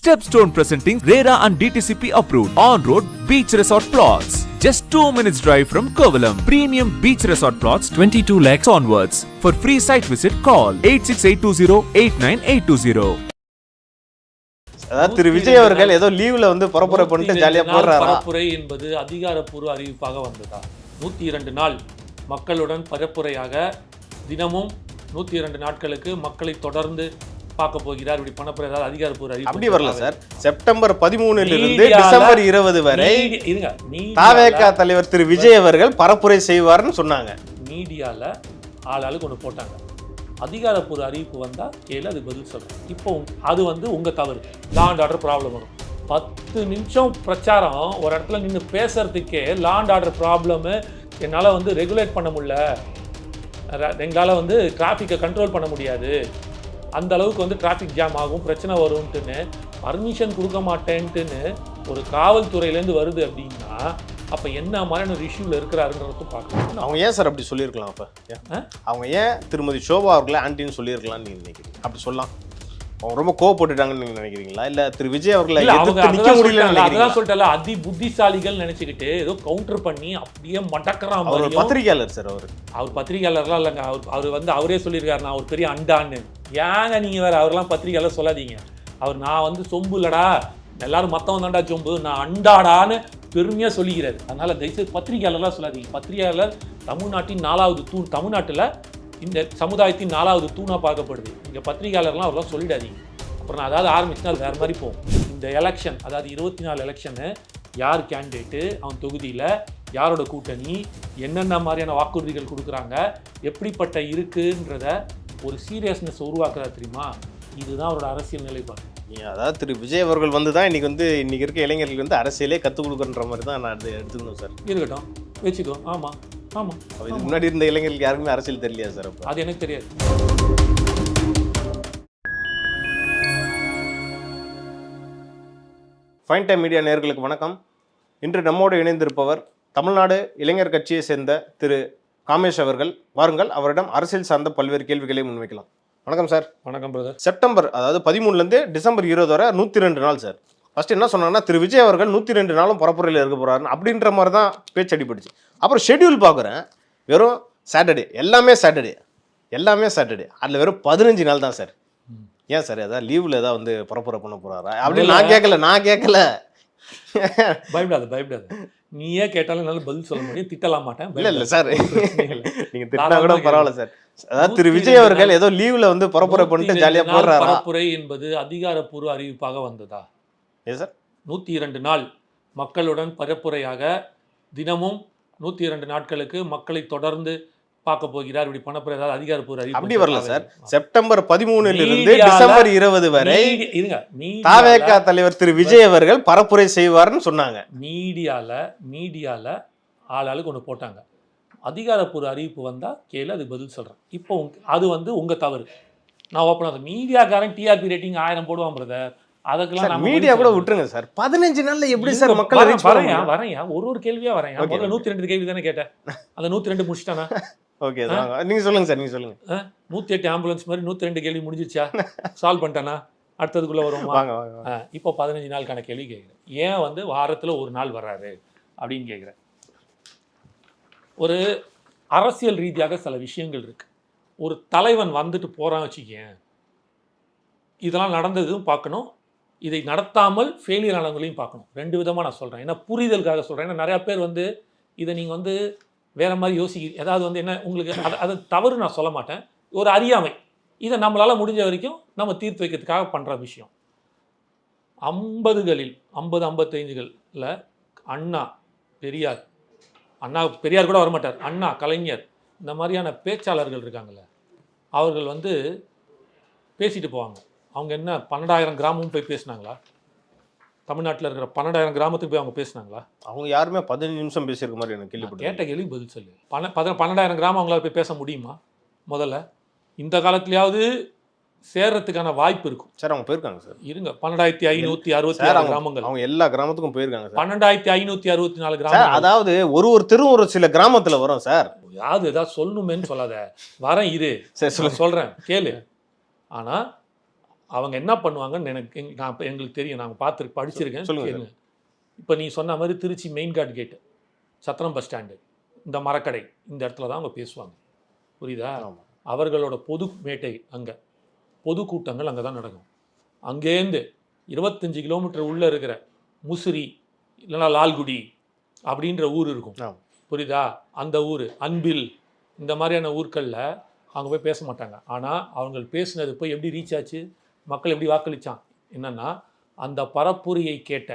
Stepstone presenting RERA and DTCP approved on-road beach resort plots. Just 2 minutes drive from Kovalam. Premium beach resort plots 22 lakhs onwards. For free site visit, call 8682089820. அதாவது திரு விஜய் அவர்கள் ஏதோ லீவ்ல வந்து பரப்புரை பண்ணிட்டு ஜாலியா போறாரா? பரப்புரை என்பது அதிகாரப்பூர்வ அறிவிப்பாக வந்ததா? 102 நாள் மக்களுடன் பரப்புரையாக தினமும் 102 நாட்களுக்கு மக்களை தொடர்ந்து பார்க்க போகிறார். இப்படி பணப்புரை ஏதாவது அதிகாரப்பூர்வ அறிவிப்பு அப்படி வரல சார். செப்டம்பர் 13 இருந்து டிசம்பர் 20 வரை தாவேகா தலைவர் திரு விஜய் அவர்கள் பரப்புரை செய்வார்னு சொன்னாங்க. மீடியால ஆளாளுக்கு ஒன்று போட்டாங்க. அதிகாரப்பூர்வ அறிவிப்பு வந்தா கேளு, அது பதில் சொல்றேன். இப்போ அது வந்து உங்க தவறு. லா அண்ட் ஆர்டர் ப்ராப்ளம் வரும். 10 நிமிஷம் பிரச்சாரம் ஒரு இடத்துல நின்று பேசுறதுக்கே லா அண்ட் ஆர்டர் ப்ராப்ளம், என்னால் வந்து ரெகுலேட் பண்ண முடியல, எங்களால் வந்து டிராஃபிக்கை கண்ட்ரோல் பண்ண முடியாது, அந்த அளவுக்கு வந்து டிராஃபிக் ஜாம் ஆகும், பிரச்சனை வரும்ட்டுன்னு பர்மிஷன் கொடுக்க மாட்டேன்ட்டுன்னு ஒரு காவல்துறையிலேருந்து வருது அப்படின்னா அப்போ என்ன மாதிரியான ஒரு இஷ்யூவில் இருக்கிறாருன்றதும் பார்க்கலாம். அவங்க ஏன் சார் அப்படி சொல்லியிருக்கலாம்? அப்போ அவங்க ஏன் திருமதி ஷோபா அவர்களை ஆன்டின்னு சொல்லியிருக்கலாம்னு நீங்கள் நினைக்கிறீங்க? அப்படி சொல்லலாம். அவங்க ரொம்ப கோவப்பட்டுட்டாங்கன்னு நீங்கள் நினைக்கிறீங்களா? இல்லை திரு விஜய் அவர்களை நிற்க முடியல? அதான் சொல்லிட்டால, அதி புத்திசாலிகள் நினைச்சுக்கிட்டு ஏதோ கவுண்டர் பண்ணி அப்படியே மடக்கிறான். அவர் பத்திரிகையாளர் சார். அவர் பத்திரிகையாளர்லாம் இல்லைங்க. அவர் வந்து அவரே சொல்லியிருக்காரு, நான் ஒரு பெரிய அண்டான்னு. ஏங்க நீங்கள் வேறு அவரெல்லாம் பத்திரிகையாளர் சொல்லாதீங்க. நான் வந்து சொம்பு இல்லடா, எல்லாரும் மற்றவன் தாண்டா சொம்பு, நான் அண்டாடான்னு பெருமையாக சொல்லிக்கிறாரு. அதனால் தயவுசெய்து பத்திரிகையாளர்லாம் சொல்லாதீங்க. பத்திரிகையாளர் தமிழ்நாட்டின் 4வது தூண். தமிழ்நாட்டில் இந்த சமுதாயத்தின் 4வது தூணாக பார்க்கப்படுது. இங்கே பத்திரிகையாளர்லாம் அவரெல்லாம் சொல்லிடாதீங்க. அப்புறம் நான் அதாவது ஆரம்பிச்சுன்னா அது வேறு மாதிரி போகும். இந்த எலெக்ஷன், அதாவது 24 எலெக்ஷனு, யார் கேண்டிடேட்டு, அவன் தொகுதியில் யாரோட கூட்டணி, என்னென்ன மாதிரியான வாக்குறுதிகள் கொடுக்குறாங்க, எப்படிப்பட்ட இருக்குன்றத ஒரு சீரியஸ்னஸ் உருவாக்குறா தெரியுமா? இதுதான் அவரோட அரசியல் நிலைப்பாடு. அதாவது திரு விஜய் அவர்கள் வந்து தான் இன்னைக்கு இருக்க இளைஞர்களுக்கு வந்து அரசியலே கற்றுக் கொடுக்குற மாதிரி தான் நான் எடுத்துக்கணும் சார். இருக்கட்டும், வச்சுக்கோ. ஆமாம் ஆமாம். இதுக்கு முன்னாடி இருந்த இளைஞர்களுக்கு யாருக்குமே அரசியல் தெரியலையா சார்? அப்போ அது எனக்கு தெரியாது. ஃபைன் டைம் மீடியா நேயர்களுக்கு வணக்கம். இன்று நம்மோடு இணைந்திருப்பவர் தமிழ்நாடு இளைஞர் கட்சியை சேர்ந்த திரு காமேஷ் அவர்கள். வாருங்கள், அவரிடம் அரசியல் சார்ந்த பல்வேறு கேள்விகளை முன்வைக்கலாம். வணக்கம் சார். வணக்கம் பிரதர். செப்டம்பர், அதாவது 13லேருந்து டிசம்பர் 20 வரை 102 நாள் சார். ஃபர்ஸ்ட் என்ன சொன்னாங்கன்னா, திரு விஜய் அவர்கள் 102 நாளும் பரப்புரையில் இருக்க போறாருன்னு அப்படின்ற மாதிரி தான் பேச்சு அடிபட்டுச்சு. அப்புறம் ஷெட்யூல் பார்க்குறேன், வெறும் சாட்டர்டே, எல்லாமே சாட்டர்டே, அதில் வெறும் 15 நாள் தான் சார். ஏன் சார் ஏதாவது லீவில் ஏதாவது வந்து பரப்புரை பண்ண போறாரா அப்படின்னு நான் கேட்கல. பயப்படாது. நீயே கேட்டாலும் என்னால பதில் சொல்ல முடியும், திட்டலாம் மாட்டேன். இல்லை சார், நீங்க திட்டினா கூட பரவாயில்ல சார். அதாவது திரு விஜய் அவர்கள் ஏதோ லீவ்ல வந்து பரப்புரை பண்ணிட்டு ஜாலியா போறாரா? பரப்புரை என்பது அதிகாரப்பூர்வ அறிவிப்பாக வந்ததா? ஏ சார், 102 நாள் மக்களுடன் பரப்புரையாக தினமும் 102 நாட்களுக்கு மக்களை தொடர்ந்து பார்க்க போகிறார். இப்படி பணப்புரை ஏதாவது அதிகாரப்பூர்வ அறிவிப்பு அப்படி வரல சார். செப்டம்பர் 13 இருந்து டிசம்பர் 20 வரை தாவேகா தலைவர் திரு விஜய் அவர்கள் பரப்புரை செய்வார்னு சொன்னாங்க. மீடியால ஆளாளுக்கு ஒன்று போட்டாங்க. அதிகாரப்பூர்வ அறிவிப்பு வந்தால் கேளு, அது பதில் சொல்கிறேன். இப்போ அது வந்து உங்கள் தவறு. நான் ஓப்பனாக மீடியாக்காரன் டிஆர்பி ரேட்டிங் 1000 போடுவான் பிரதர். அதுக்கெல்லாம் மீடியா கூட விட்டுருங்க சார். 15 நாள்ல எப்படி சார் மக்கள் வரேன் ஒரு கேள்வியாக வரேன். 102 கேள்வி தானே கேட்டேன். அந்த 102 முடிச்சிட்டானா? ஓகே, நீங்க சொல்லுங்க சார். 108 ஆம்புலன்ஸ் மாதிரி 102 கேள்வி முடிஞ்சிருச்சா? சால்வ் பண்ணிட்டானா? அடுத்ததுக்குள்ள வருவோமா? இப்போ 15 நாளுக்கான கேள்வி கேட்குறேன். ஏன் வந்து வாரத்தில் ஒரு நாள் வர்றாரு அப்படின்னு கேட்குறேன். ஒரு அரசியல் ரீதியாக சில விஷயங்கள் இருக்கு. ஒரு தலைவன் வந்துட்டு போறான் வச்சுக்கேன், இதெல்லாம் நடந்ததும் பார்க்கணும், இதை நடத்தாமல் ஃபெயிலியர் ஆனவங்களையும் பார்க்கணும். 2 விதமாக நான் சொல்கிறேன். ஏன்னா புரிதலுக்காக சொல்கிறேன். ஏன்னா நிறையா பேர் வந்து இதை நீங்கள் வந்து வேறு மாதிரி ஏதாவது வந்து என்ன உங்களுக்கு அது தவறு நான் சொல்ல மாட்டேன், ஒரு அறியாமை. இதை நம்மளால் முடிஞ்ச வரைக்கும் நம்ம தீர்த்து வைக்கிறதுக்காக பண்ணுற விஷயம். 50களில் 50-55களில் பெரியார் கூட வரமாட்டார், அண்ணா, கலைஞர், இந்த மாதிரியான பேச்சாளர்கள் இருக்காங்கள்ல, அவர்கள் வந்து பேசிட்டு போவாங்க. அவங்க என்ன 12,000 கிராமமும் போய் பேசினாங்களா? தமிழ்நாட்டில் இருக்கிற 12,000 கிராமத்துக்கு போய் அவங்க பேசினாங்களா? அவங்க யாருமே 15 நிமிஷம் பேசியிருக்க மாதிரி எனக்கு கேள்விப்பட்டேன். கேட்ட கேள்வி பதில் சொல்லு. 12,000 கிராமம் அவங்களால போய் பேச முடியுமா? முதல்ல இந்த காலத்துலையாவது சேர்றதுக்கான வாய்ப்பு இருக்கும் சார். அவங்க போயிருக்காங்க சார். இருங்க, 12,566 கிராமங்கள். அவங்க எல்லா கிராமத்துக்கும் போயிருக்காங்க சார். 12,564 கிராமம். அதாவது ஒரு தெரு ஒரு சில கிராமத்துல வரும் சார். ஏதாவது சொல்லணுமேன்னு சொல்லாத, வரேன் இரு, சொல்றேன் கேளு. ஆனா அவங்க என்ன பண்ணுவாங்கன்னு எங்களுக்கு தெரியும், நாங்கள் படிச்சிருக்கேன். சொல்லுங்க. இப்போ நீ சொன்ன மாதிரி திருச்சி மெயின் கார்டு கேட்டு, சத்திரம் பஸ் ஸ்டாண்டு, இந்த மரக்கடை, இந்த இடத்துல தான் அவங்க பேசுவாங்க. புரியுதா? அவர்களோட பொது மேட்டை, அங்கே பொதுக்கூட்டங்கள் அங்கே தான் நடக்கும். அங்கேருந்து 25 கிலோமீட்டர் உள்ளே இருக்கிற முசிறி இல்லைன்னா லால்குடி அப்படின்ற ஊர் இருக்கும். புரியுதா? அந்த ஊர் அன்பில், இந்த மாதிரியான ஊர்களில் அவங்க போய் பேச மாட்டாங்க. ஆனால் அவங்க பேசுனது போய் எப்படி ரீச் ஆச்சு, மக்கள் எப்படி வாக்களித்தான் என்னென்னா, அந்த பரப்புரையை கேட்ட,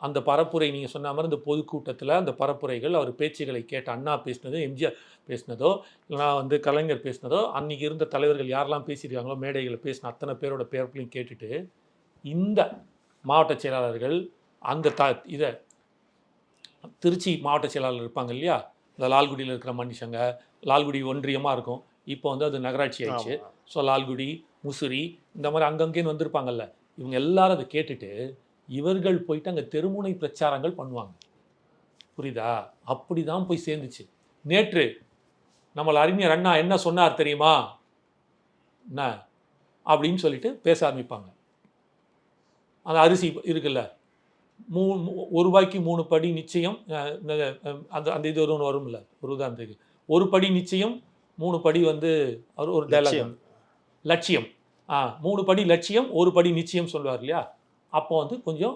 அந்த பரப்புரை நீங்கள் சொன்ன மாதிரி இந்த பொதுக்கூட்டத்தில் அந்த பரப்புரைகள், அவர் பேச்சுகளை கேட்ட, அண்ணா பேசினதோ, எம்ஜிஆர் பேசினதோ, இல்லைனா கலைஞர் பேசினதோ, அன்றைக்கி இருந்த தலைவர்கள் யாரெல்லாம் பேசியிருக்காங்களோ மேடைகளை பேசின அத்தனை பேரோட பேர்களையும் கேட்டுட்டு, இந்த மாவட்ட செயலாளர்கள் அந்த இதை திருச்சி மாவட்ட செயலாளர் இருப்பாங்க இல்லையா, இந்த லால்குடியில் இருக்கிற மனுஷங்க, லால்குடி ஒன்றியமாக இருக்கும், இப்போ அது நகராட்சி ஆயிடுச்சு. ஸோ லால்குடி, முசிறி, இந்த மாதிரி அங்கங்கேன்னு வந்திருப்பாங்கல்ல, இவங்க எல்லாரும் அதை கேட்டுட்டு இவர்கள் போயிட்டு அங்கே தெருமுனை பிரச்சாரங்கள் பண்ணுவாங்க. புரியுதா? அப்படி தான் போய் சேர்ந்துச்சு. நேற்று நம்மள அறிஞர் அண்ணா என்ன சொன்னார் தெரியுமா என்ன அப்படின்னு சொல்லிட்டு பேச ஆரம்பிப்பாங்க. அந்த அரிசி இருக்குல்ல, 1 ரூபாய்க்கு 3 படி நிச்சயம், அந்த இது ஒன்று வரும்ல, ஒரு உதாரணத்துக்கு 1 படி நிச்சயம், 3 படி ஒரு டைலாக், லட்சியம். 3 படி லட்சியம், 1 படி நிச்சயம் சொல்லுவார் இல்லையா. அப்போ கொஞ்சம்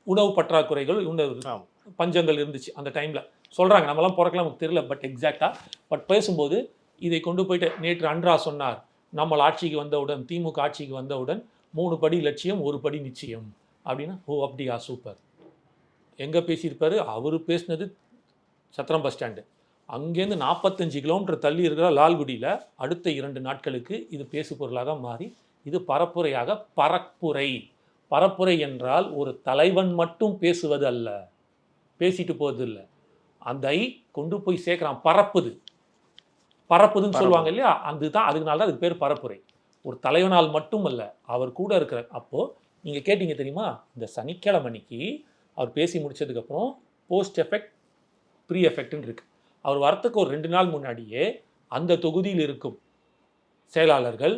உணவு பற்றாக்குறைகள், பஞ்சங்கள் இருந்துச்சு அந்த டைமில். சொல்கிறாங்க, நம்மலாம் பிறக்கலாம் நமக்கு தெரியல, பட் பேசும்போது இதை கொண்டு போயிட்டு நேற்று அன்றா சொன்னார், நம்ம ஆட்சிக்கு வந்தவுடன், திமுக ஆட்சிக்கு வந்தவுடன் 3 படி லட்சியம், 1 படி நிச்சயம் அப்படின்னா, ஓ அப்படியா, சூப்பர். எங்கே பேசியிருப்பார் அவர்? பேசினது சத்திரம் பஸ் ஸ்டாண்டு. அங்கேருந்து 45 கிலோமீட்டர் தள்ளி இருக்கிற லால்குடியில் அடுத்த 2 நாட்களுக்கு இது பேசு பொருளாக மாறி இது பரப்புரையாக, பரப்புரை என்றால் ஒரு தலைவன் மட்டும் பேசுவது அல்ல, பேசிட்டு போவது இல்லை, அதை கொண்டு போய் சேர்க்குறான், பரப்புதுன்னு சொல்லுவாங்க இல்லையா, அதுதான், அதனால தான் அதுக்கு பேர் பரப்புரை. ஒரு தலைவனால் மட்டும் அல்ல, அவர் கூட இருக்கிற. அப்போது நீங்கள் கேட்டீங்க தெரியுமா, இந்த சனிக்கிழமை அன்னைக்கு அவர் பேசி முடித்ததுக்கப்புறம் போஸ்ட் எஃபெக்ட், ப்ரீ எஃபெக்ட்னு இருக்குது. அவர் வரத்துக்கு ஒரு 2 நாள் முன்னாடியே அந்த தொகுதியில் இருக்கும் செயலாளர்கள்,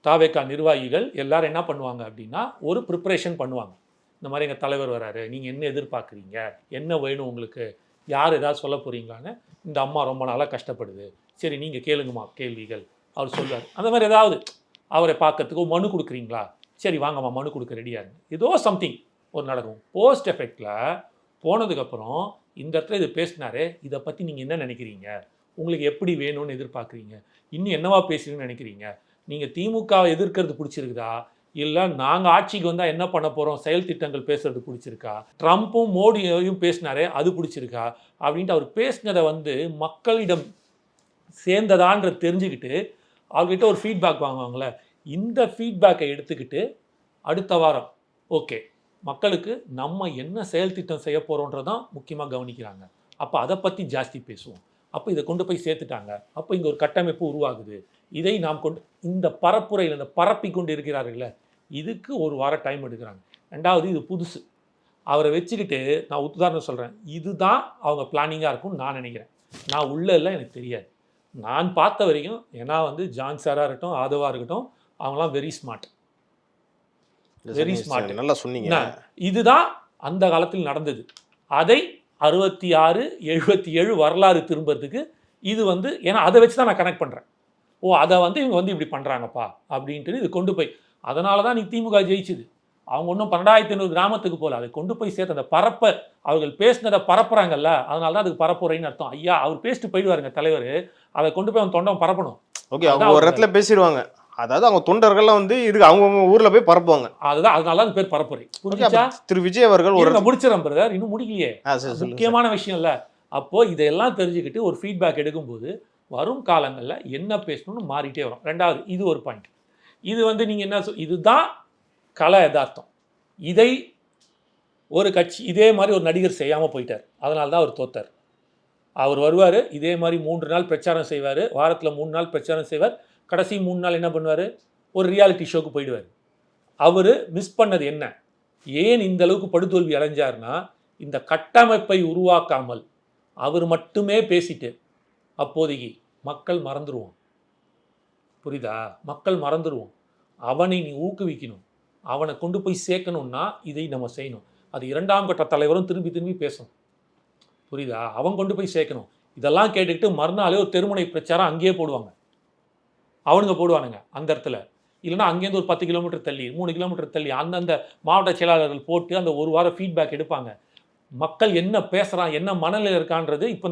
தாவேகா நிர்வாகிகள் எல்லாரும் என்ன பண்ணுவாங்க அப்படின்னா, ஒரு ப்ரிப்பரேஷன் பண்ணுவாங்க. இந்த மாதிரி எங்கள் தலைவர் வராரு, நீங்கள் என்ன எதிர்பார்க்குறீங்க, என்ன வேணும் உங்களுக்கு, யார் ஏதாவது சொல்ல போகிறீங்களான்னு, இந்த அம்மா ரொம்ப நாளாக கஷ்டப்படுது, சரி நீங்கள் கேளுங்கம்மா கேள்விகள், அவர் சொல்வார். அந்த மாதிரி ஏதாவது அவரை பார்க்கறதுக்கு மனு கொடுக்குறீங்களா, சரி வாங்கம்மா மனு கொடுக்க ரெடியாக இருங்க, ஏதோ சம்திங் ஒரு நடக்கும். போஸ்ட் எஃபெக்டில் போனதுக்கப்புறம் இந்த இடத்துல இது பேசினாரு, இதை பற்றி நீங்கள் என்ன நினைக்கிறீங்க, உங்களுக்கு எப்படி வேணும்னு எதிர்பார்க்குறீங்க, இன்னும் என்னவா பேசுறீங்கன்னு நினைக்கிறீங்க, நீங்கள் திமுகவை எதிர்க்கிறது பிடிச்சிருக்குதா, இல்லை நாங்கள் ஆட்சிக்கு வந்தால் என்ன பண்ண போகிறோம், செயல் திட்டங்கள் பேசுறது பிடிச்சிருக்கா, ட்ரம்ப்பும் மோடியையும் பேசினாரே அது பிடிச்சிருக்கா அப்படின்ட்டு அவர் பேசினதை மக்களிடம் சேர்ந்ததான்ற தெரிஞ்சுக்கிட்டு அவர்கிட்ட ஒரு ஃபீட்பேக் வாங்குவாங்களே, இந்த ஃபீட்பேக்கை எடுத்துக்கிட்டு அடுத்த வாரம் ஓகே மக்களுக்கு நம்ம என்ன செயல் திட்டம் செய்ய போகிறோன்றதான் முக்கியமாக கவனிக்கிறாங்க, அப்போ அதை பற்றி ஜாஸ்தி பேசுவோம், அப்போ இதை கொண்டு போய் சேர்த்துட்டாங்க, அப்போ இங்கே ஒரு கட்டமைப்பு உருவாகுது, இதை நாம் கொண்டு இந்த பரப்புரையில் இந்த பரப்பி கொண்டு இருக்கிறார்கள, இதுக்கு ஒரு வாரம் டைம் எடுக்கிறாங்க. ரெண்டாவது இது புதுசு, அவரை வச்சுக்கிட்டு நான் உதாரணம் சொல்கிறேன், இதுதான் அவங்க பிளானிங்காக இருக்கும்னு நான் நினைக்கிறேன். நான் உள்ள எல்லாம் எனக்கு தெரியாது, நான் பார்த்த வரைக்கும். ஏன்னா ஜான் சாராக இருக்கட்டும், ஆதவா இருக்கட்டும், அவங்களாம் வெரி ஸ்மார்ட், நல்லா சொன்னீங்க. இதுதான் அந்த காலத்தில் நடந்தது. அதை 66, 77 வரலாறு திரும்புறதுக்கு இது ஏன்னா அதை வச்சு தான் நான் கனெக்ட் பண்ணுறேன். ஓ அதை இவங்க இப்படி பண்ணுறாங்கப்பா அப்படின்ட்டு இது கொண்டு போய், அதனால தான் நீ திமுக ஜெயிச்சுது. அவங்க ஒன்றும் 12,500 கிராமத்துக்கு போகல, அதை கொண்டு போய் சேர்த்து அந்த அவர்கள் பேசினதை பரப்புறாங்கல்ல, அதனால தான் அதுக்கு பரப்புரைன்னு அர்த்தம். ஐயா அவர் பேசிட்டு போயிடுவாருங்க தலைவர், அதை கொண்டு போய் அவன் தொண்டை பரப்பணும். ஓகே, அவங்க ஒரு இடத்துல பேசிடுவாங்க, அதாவது அவங்க தொண்டர்கள்லாம் இதுக்கு அவங்க ஊர்ல போய் பரப்புவாங்க, அதுதான், அதனால தான் பேர் பரப்புரை. புரிஞ்சா? திரு விஜய் அவர்கள் ஒரு முடிச்சிடறேன் பிரதர், இன்னும் முடிக்கலையே, முக்கியமான விஷயம் இல்லை. அப்போ இதெல்லாம் தெரிஞ்சுக்கிட்டு ஒரு ஃபீட்பேக் எடுக்கும்போது வரும் காலங்களில் என்ன பேசணும்னு மாறிட்டே வரும். ரெண்டாவது இது ஒரு பாயிண்ட், இது நீங்கள் என்ன இதுதான் கலை யதார்த்தம். இதை ஒரு கட்சி இதே மாதிரி ஒரு நடிகர் செய்யாமல் போயிட்டார், அதனால தான் அவர் தோத்தார். அவர் வருவார், இதே மாதிரி 3 நாள் பிரச்சாரம் செய்வார், வாரத்தில் 3 நாள் பிரச்சாரம் செய்வார், கடைசி 3 நாள் என்ன பண்ணுவார், ஒரு ரியாலிட்டி ஷோக்கு போயிடுவார். அவர் மிஸ் பண்ணது என்ன, ஏன் இந்த அளவுக்கு படுதோல்வி அடைஞ்சார்னா, இந்த கட்டமைப்பை உருவாக்காமல் அவர் மட்டுமே பேசிட்டு அப்போதைக்கு மக்கள் மறந்துடுவோம். புரியுதா? மக்கள் மறந்துடுவோம். அவனை நீ ஊக்குவிக்கணும், அவனை கொண்டு போய் சேர்க்கணும்னா இதை நம்ம செய்யணும். அது இரண்டாம் கட்ட தலைவரும் திரும்பி திரும்பி பேசணும், புரியுதா? அவன் கொண்டு போய் சேர்க்கணும். இதெல்லாம் கேட்டுக்கிட்டு மறுநாளே ஒரு தெருமுனை பிரச்சாரம் அங்கேயே போடுவாங்க, அவனுங்க போடுவானுங்க அந்த இடத்துல. இல்லைன்னா அங்கேருந்து ஒரு 10 கிலோமீட்டர் தள்ளி 3 கிலோமீட்டர் தள்ளி அந்தந்த மாவட்ட செயலாளர்கள் போட்டு அந்த ஒரு வாரம் ஃபீட்பேக் எடுப்பாங்க. மக்கள் என்ன பேசுகிறான், என்ன மனநிலையில் இருக்கான்றது இப்போ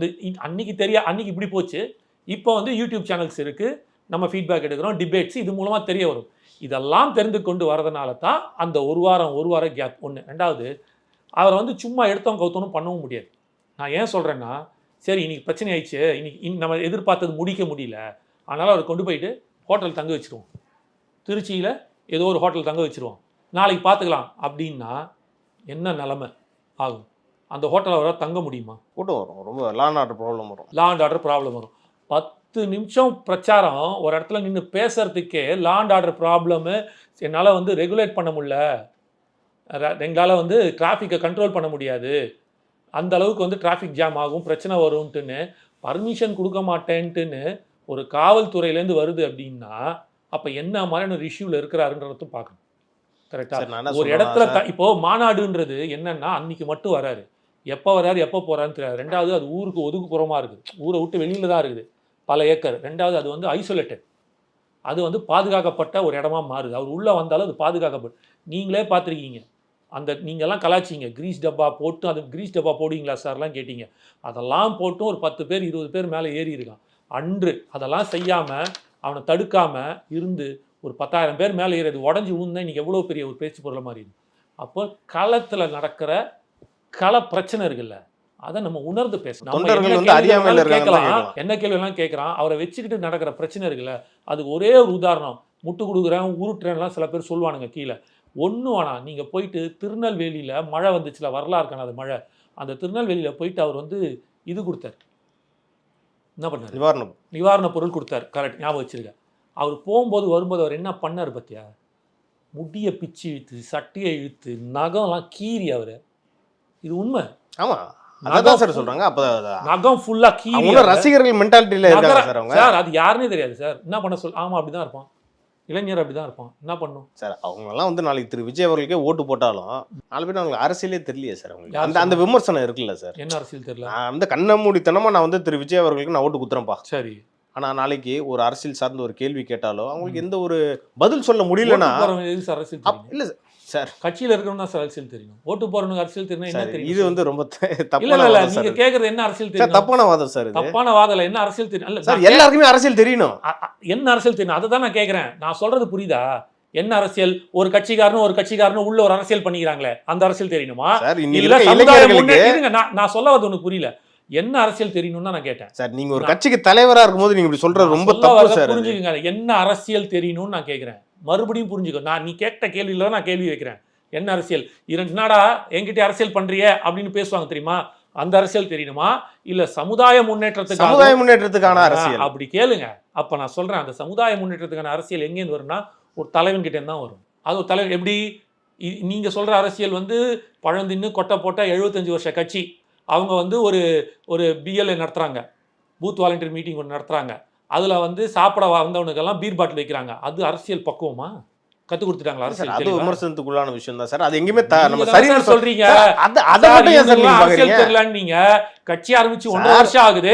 அன்னைக்கு அன்னைக்கு இப்படி போச்சு. இப்போ யூடியூப் சேனல்ஸ் இருக்குது, நம்ம ஃபீட்பேக் எடுக்கிறோம், டிபேட்ஸ், இது மூலமாக தெரிய வரும். இதெல்லாம் தெரிந்து கொண்டு வரதுனால தான் அந்த ஒரு வாரம் கேப். ஒன்று. ரெண்டாவது, அவரை சும்மா எடுத்தவங்க கவுத்தவனும் பண்ணவும் முடியாது. நான் ஏன் சொல்கிறேன்னா, சரி இன்னைக்கு பிரச்சனை ஆயிடுச்சு, இன்னைக்கு நம்ம எதிர்பார்த்தது முடிக்க முடியல, அதனால் அவரை கொண்டு போயிட்டு ஹோட்டல் தங்க வச்சுருவோம், திருச்சியில் ஏதோ ஒரு ஹோட்டல் தங்க வச்சுருவோம், நாளைக்கு பார்த்துக்கலாம் அப்படின்னா என்ன நிலமை ஆகும்? அந்த ஹோட்டலில் அவரை தங்க முடியுமா? கூட்டம் வரும், ரொம்ப லா அண்ட் ஆர்டர் ப்ராப்ளம் வரும். லா அண்ட் ஆர்டர் ப்ராப்ளம் வரும். 10 நிமிஷம் பிரச்சாரம் ஒரு இடத்துல நின்று பேசுறதுக்கே லா அண்ட் ஆர்டர் ப்ராப்ளமு, என்னால் ரெகுலேட் பண்ண முடியல, எங்களால் டிராஃபிக்கை கண்ட்ரோல் பண்ண முடியாது, அந்த அளவுக்கு டிராஃபிக் ஜாம் ஆகும், பிரச்சனை வரும்ட்டுன்னு பர்மிஷன் கொடுக்க மாட்டேன்ட்டுன்னு ஒரு காவல்துறையிலேருந்து வருது அப்படின்னா அப்போ என்ன மாதிரியான ஒரு இஷ்யூவில் இருக்கிறாருன்றதும் பார்க்கணும். கரெக்டாக ஒரு இடத்துல இப்போது மாநாடுன்றது என்னன்னா அன்னைக்கு மட்டும் வராரு, எப்போ வராரு எப்போ போகிறான்னு தெரியாது. ரெண்டாவது, அது ஊருக்கு ஒதுக்குப்புறமாக இருக்குது, ஊரை விட்டு வெளியில் தான் இருக்குது, பல ஏக்கர். ரெண்டாவது, அது ஐசோலேட்டட், அது பாதுகாக்கப்பட்ட ஒரு இடமா மாறுது. அவர் உள்ளே வந்தாலும் அது பாதுகாக்கப்பட்டு, நீங்களே பார்த்துருக்கீங்க. அந்த நீங்கள்லாம் கலாச்சிங்க, கிரீஸ் டப்பா போட்டு, அது கிரீஸ் டப்பா போடுவீங்களா சார்லாம் கேட்டீங்க. அதெல்லாம் போட்டும் ஒரு 10 பேர் 20 பேர் மேலே ஏறி இருக்கான். அன்று அதெல்லாம் செய்யாமல் அவனை தடுக்காமல் இருந்து ஒரு 10,000 பேர் மேலே ஏறது உடஞ்சி விழுந்தா இன்றைக்கி எவ்வளோ பெரிய ஒரு பேச்சு பொருளை மாதிரி இருக்குது. அப்போ களத்தில் நடக்கிற கள பிரச்சனை இருக்குல்ல, அதை நம்ம உணர்ந்து பேசணும். என்ன கேள்வியெல்லாம் கேட்குறான், அவரை வச்சுக்கிட்டு நடக்கிற பிரச்சனை இருக்குல்ல, அதுக்கு ஒரே ஒரு உதாரணம், முட்டு கொடுக்குறேன் உருட்டுறேன்லாம் சில பேர் சொல்லுவானுங்க கீழே. ஒன்றும் வேணாம், நீங்கள் போயிட்டு திருநெல்வேலியில் மழை வந்துச்சுல, வரலாறு காணாத மழை, அந்த திருநெல்வேலியில் போயிட்டு அவர் இது கொடுத்தார், என்ன பண்ணார், நிவாரண பொருள் கொடுத்தார். கரெக்ட், ஞாபகம் வச்சிருக்க. அவர் போகும்போது வரும்போது அவர் என்ன பண்ணார் பார்த்தியா, முடியை பிச்சு இழுத்து, சட்டையை இழுத்து, நகம்லாம் கீறி, அவர் இது உண்மை. ஆமாம், அதான் சார் சொல்கிறாங்க. அப்போ நகம் ஃபுல்லாக கீறி, ரசிகர்கள் மென்டாலிட்டியில் இருக்காங்க சார். அது யாருன்னே தெரியாது சார், என்ன பண்ண ஆமாம் அப்படி தான் இருப்பான், இளைஞர் அப்படி தான் இருப்பான், என்ன பண்ணும் சார். அவங்கெல்லாம் நாளைக்கு திரு விஜய் அவர்களுக்கே ஓட்டு போட்டாலும் 4 பேர் அவங்களுக்கு அரசியலே தெரியலையே சார். அவங்களுக்கு அந்த விமர்சனம் இருக்குல்ல சார். என்ன அரசியல் தெரியல, நான் கண்ண மூடித்தனமா நான் திரு விஜய் அவர்களுக்கு நான் ஓட்டு குத்துறேன்ப்பா. சரி, ஆனால் நாளைக்கு ஒரு அரசியல் சார்ந்த ஒரு கேள்வி கேட்டாலும் அவங்களுக்கு எந்த ஒரு பதில் சொல்ல முடியலன்னா அரசியல் இல்லை சார். கட்சியில் இருக்கணும்னா சார் அரசியல் தெரியணும், ஓட்டு போறவனுக்கு அரசியல் தெரியணும். என்ன தெரியும், இது ரொம்ப தப்பான வாதம். நீங்க கேக்குறது என்ன அரசியல் தெரியும், தப்பான வாதம் சார். தப்பான வாதம். என்ன அரசியல் தெரியும் சார், எல்லாருக்குமே அரசியல் தெரியணும். என்ன அரசியல் தெரியும், அதை தான் நான் கேட்கறேன். நான் சொல்றது புரியுதா? என்ன அரசியல், ஒரு கட்சிக்காரனும் உள்ள ஒரு அரசியல் பண்ணிக்கிறாங்களே, அந்த அரசியல் தெரியணுமா? நான் சொல்ல வந்து ஒண்ணு புரியல. என்ன அரசியல் தெரியணும்னு நான் கேட்டேன் சார். நீங்க ஒரு கட்சிக்கு தலைவரா இருக்கும்போது நீங்க இப்படி சொல்றது ரொம்ப தப்பு சார். புரிஞ்சுக்கங்க, என்ன அரசியல் தெரியணும்னு நான் கேட்கிறேன். மறுபடியும் புரிஞ்சுக்கோ, நான் நீ கேட்ட கேள்வியில நான் கேள்வி வைக்கிறேன். என்ன அரசியல், என்னடா என்கிட்ட அரசியல் பண்றிய அப்படின்னு பேசுவாங்க தெரியுமா, அந்த அரசியல் தெரியணுமா, இல்ல சமுதாய முன்னேற்றத்துக்கான அரசியல் அப்படி கேளுங்க. அப்ப நான் சொல்றேன், அந்த சமுதாய முன்னேற்றத்துக்கான அரசியல் எங்கேருந்து வரும்னா ஒரு தலைவன் கிட்ட தான் வரும். அது ஒரு தலைவன் எப்படி, நீங்க சொல்ற அரசியல் பழந்தின்னு கொட்டை போட்ட 75 வருஷ கட்சி, அவங்க ஒரு பிஎல்ஏ நடத்துறாங்க, பூத் வாலண்டியர் மீட்டிங் ஒன்று நடத்துறாங்க, அதில் சாப்பிட வந்தவனுக்கெல்லாம் பீர் பாட்டில் வைக்கிறாங்க. அது அரசியல் பக்குவமா கற்றுக் கொடுத்துட்டாங்களா? அரசியல் அது விமர்சனத்துக்குள்ளான விஷயம் தான் சார். அது எங்கேயுமே சொல்றீங்க அரசியல் தெரியலன்னு. நீங்க கட்சி ஆரம்பிச்சு 1.5 வருஷம் ஆகுது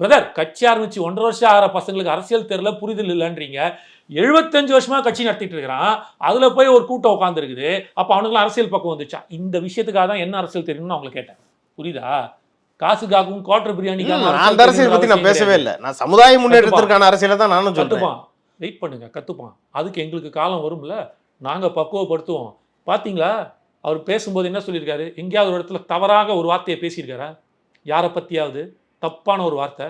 பிரதர், கட்சி ஆரம்பிச்சு 1.5 வருஷம் ஆகிற பசங்களுக்கு அரசியல் தெரியல, புரிதல் இல்லைன்றீங்க. 75 வருஷமா கட்சி நடத்திட்டு இருக்கிறான், அதுல போய் ஒரு கூட்டம் உட்கார்ந்து இருக்குது. அப்ப அவனுக்குலாம் அரசியல் பக்கம் வந்துச்சா? இந்த விஷயத்துக்காக தான் என்ன அரசியல் தெரியணும்னு அவங்களை கேட்டேன். புரியுதா? காசுக்காகவும் குவார்டர் பிரியாணிக்காகவும் அந்த அரசியல் பத்தி நான் பேசவே இல்லை. நான் சமுதாய முன்னேற்றத்திற்கான அரசியலை தான் நானும் சொல்றேன். வெயிட் பண்ணுங்க, கத்துப்பான். அதுக்கு எங்களுக்கு காலம் வரும்ல, நாங்க பக்குவப்படுத்துவோம். பாத்தீங்களா, அவர் பேசும்போது என்ன சொல்லியிருக்காரு? எங்கேயாவது ஒரு இடத்துல தவறாக ஒரு வார்த்தையை பேசியிருக்காரா? யாரை பத்தியாவது தப்பான ஒரு வார்த்தை?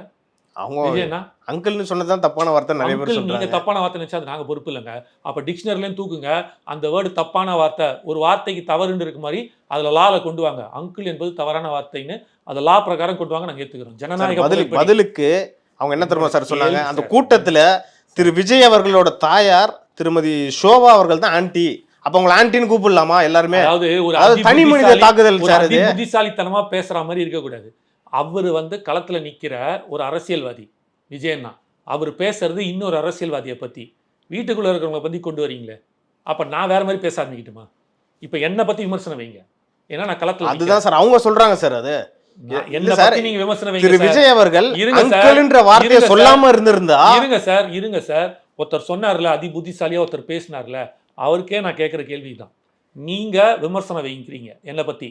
அவங்க அங்கிள்னு சொன்னதான் தப்பான வார்த்தை. நிறைய பேர் சொல்றாங்க. நீங்க தப்பான வார்த்தை நினைச்சா அது நாங்க பொறுப்பு இல்லைங்க. அப்ப டிக்ஷனரிலையும் தூக்குங்க அந்த வேர்டு தப்பான வார்த்தை. ஒரு வார்த்தைக்கு தவறுன்னு இருக்கு மாதிரி அதுல லால கொண்டு வாங்க. அங்கிள் என்பது தவறான வார்த்தைன்னு அதை லா பிரகாரம் கொண்டு வாங்க, நாங்க ஏத்துக்கிறோம். ஜனநாயக பதிலுக்கு அவங்க என்ன தெரியுமா சார் சொன்னாங்க? அந்த கூட்டத்துல திரு விஜய் அவர்களோட தாயார் திருமதி ஷோபா அவர்கள் தான் ஆன்டி. அப்ப உங்களை ஆன்டின்னு கூப்பிடலாமா எல்லாருமே? அதாவது ஒரு தனி மனித தாக்குதல் சார். அது புத்திசாலித்தனமா பேசுற மாதிரி இருக்கக்கூடாது. அவர் களத்தில் நிற்கிற ஒரு அரசியல்வாதி விஜயண்ணா, அவர் பேசுறது இன்னொரு அரசியல்வாதியை பற்றி. வீட்டுக்குள்ளே இருக்கிறவங்க பற்றி கொண்டு வரீங்களே, அப்போ நான் வேற மாதிரி பேச ஆரம்பிக்கிட்டுமா? இப்போ என்னை பற்றி விமர்சனம் வைங்க, ஏன்னா நான் களத்தில். அதுதான் சார் அவங்க சொல்றாங்க சார். அது என்ன பத்தி நீங்க விமர்சனம் வைங்க. திரு விஜய் அவர்கள் அங்கிள்ன்ற வார்த்தையை சொல்லாம இருந்திருந்தா. இருங்க சார், ஒருத்தர் சொன்னார்ல, அதி புத்திசாலியா ஒருத்தர் பேசினார்ல, அவருக்கே நான் கேட்குற கேள்வி தான். நீங்க விமர்சனம் வைக்கிறீங்க என்னை பத்தி,